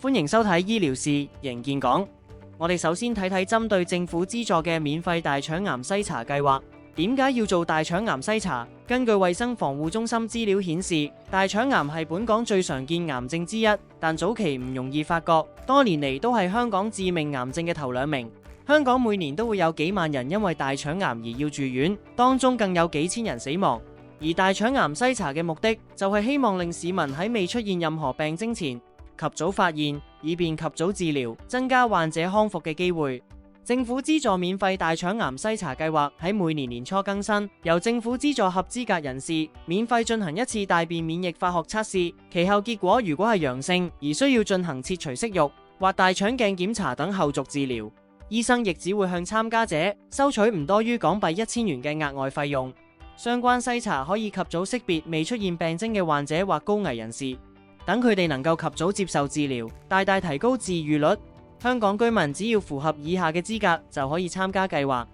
歡迎收睇醫療事邢健講。我哋首先睇睇針對政府資助嘅免費大腸癌篩查計劃。點解要做大腸癌篩查？根據衛生防護中心資料顯示，大腸癌係本港最常見癌症之一，但早期唔容易發覺，多年嚟都係香港致命癌症嘅頭2名。香港每年都會有幾萬人因為大腸癌而要住院，當中更有幾千人死亡。而大腸癌篩查嘅目的就係希望令市民喺未出現任何病徵前及早發現，以便及早治療，增加患者康復嘅機會。政府資助免費大腸癌篩查計劃喺每年年初更新，由政府資助合資格人士免費進行一次大便免疫化學測試，其後結果如果係陽性，而需要進行切除息肉或大腸鏡檢查等後續治療，醫生亦只會向參加者收取唔多於港幣1000元嘅額外費用。相關篩查可以及早識別未出現病徵嘅患者或高危人士，等佢哋能夠及早接受治療，大大提高治癒率。香港居民只要符合以下嘅資格就可以參加計劃。